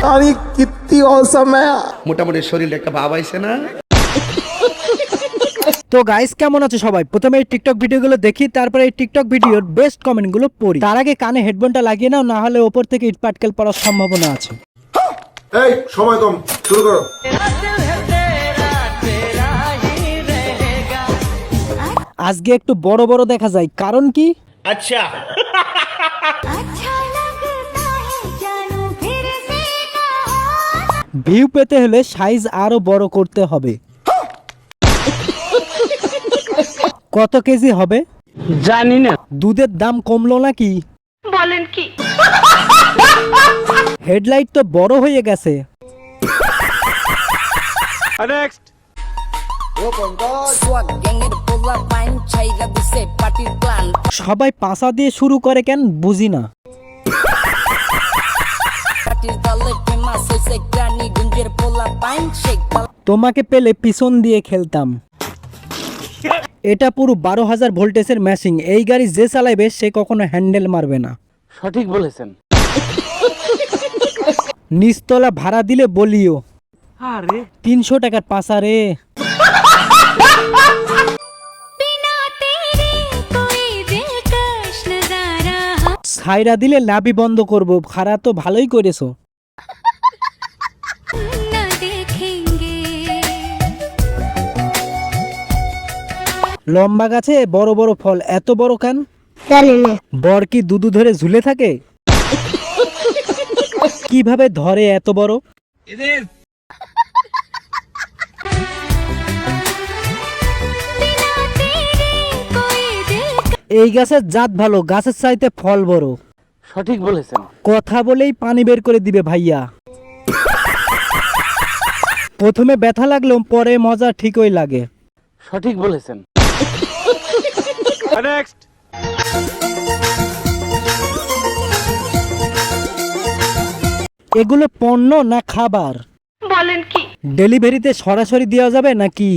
अरे कितनी औसम है। মোটামুটি শরীরে একটা ভাব আইছে না। তো গাইস কেমন আছো সবাই? প্রথমে এই টিকটক ভিডিওগুলো দেখি, তারপরে এই টিকটক ভিডিওর বেস্ট কমেন্টগুলো পড়ি। তার আগে কানে হেডফোনটা লাগিয়ে নাও, না হলে ওপর থেকে ইট পাটকেল পড়ার সম্ভাবনা আছে। এই সময় কম, শুরু করো। আজকে একটু বড় বড় দেখা যায়, কারণ কি? আচ্ছা ভিউ পেতে হলে সাইজ আরো বড় করতে হবে। কত কেজি হবে জানি না। দুধের দাম কমলো নাকি? বলেন কি? হেডলাইট তো বড় হয়ে গেছে। সবাই পাশা দিয়ে শুরু করে কেন বুঝি না। তোমাকে পেলে পিছন দিয়ে খেলতাম। এটা পুরো 12,000 ভোল্টেজের মেশিন। এই গাড়ি যে চালাবে সে কখনো হ্যান্ডেল মারবে না। সঠিক বলেছেন। নিচতলা ভাড়া দিলে বলিও। আরে 300 টাকার পাশা রে। ছাইরা দিলে লাভি বন্ধ করব। খারা তো ভালোই করেছো। লম্বা গাছে বড় বড় ফল, এত বড় কেন? বর কি দুধু ধরে ঝুলে থাকে? কিভাবে ধরে এত বড়? এই গাছের জাত ভালো, গাছের চাইতে ফল বড়। সঠিক বলেছেন। কথা বলেই পানি বের করে দিবে ভাইয়া। প্রথমে ব্যথা লাগলেও পরে মজা ঠিকই লাগে। সঠিক বলেছেন। এগুলো পণ্য না খাবার? বলেন কি? ডেলিভারিতে সরাসরি দেওয়া যাবে নাকি?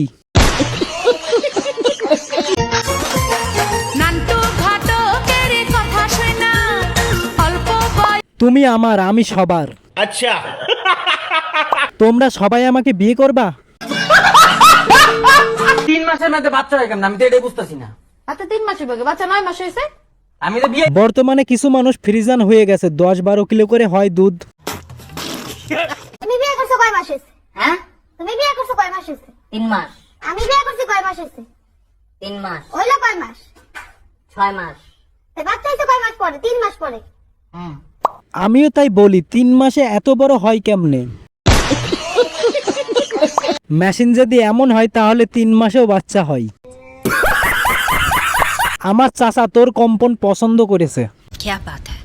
তুমি আমার, আমি সবার। আচ্ছা তোমরা সবাই আমাকে বিয়ে করবা? 3 মাসের মধ্যে বাচ্চা হয় কেমন? আমি তো এটাই বুঝতেছি না। আচ্ছা 3 মাসের বগে বাচ্চা 9 মাস হয়েছে। আমি তো বিয়ে বর্তমানে কিছু মানুষ ফ্রিজান হয়ে গেছে, 10-12 কিলো করে হয় দুধ। তুমি বিয়ে করছো কয় মাস হয়েছে? হ্যাঁ তুমি বিয়ে করছো কয় মাস হয়েছে? 3 মাস। আমি বিয়ে করছি কয় মাস হয়েছে? 3 মাস। হইলো কয় মাস? 6 মাস। এই বাচ্চা হয়েছে কয় মাস পরে? 3 মাস পরে। হ্যাঁ আমিও তাই বলি, 3 মাসে এত বড় হয় কেমনে? মেশিন যদি এমন হয় তাহলে 3 মাসেও বাচ্চা হয়। আমার চাচা তোর কম্পন পছন্দ করেছে। क्या बात है?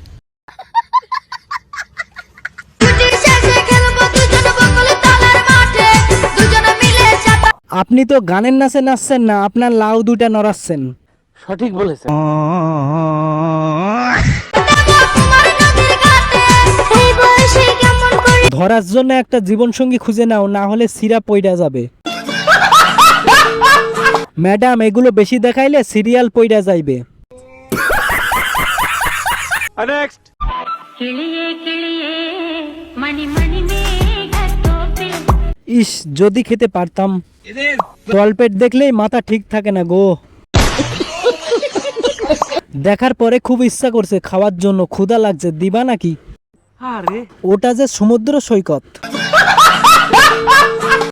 আপনি তো গানের নাচে নাচছেন না, আপনার লাউ দুটা নড়াচ্ছেন। সঠিক বলেছেন। ধরার জন্য একটা জীবন সঙ্গী খুঁজে নাও, না হলে সিরা পইড়া যাবে। ম্যাডাম এগুলো বেশি দেখাইলে সিরিয়াল পইড়া যাইবে। ইস যদি খেতে পারতাম। তলপেট দেখলেই মাথা ঠিক থাকে না গো। দেখার পরে খুব ইচ্ছা করছে খাওয়ার জন্য, ক্ষুধা লাগছে, দিবা নাকি? আরে ওটা যে সমুদ্র সৈকত।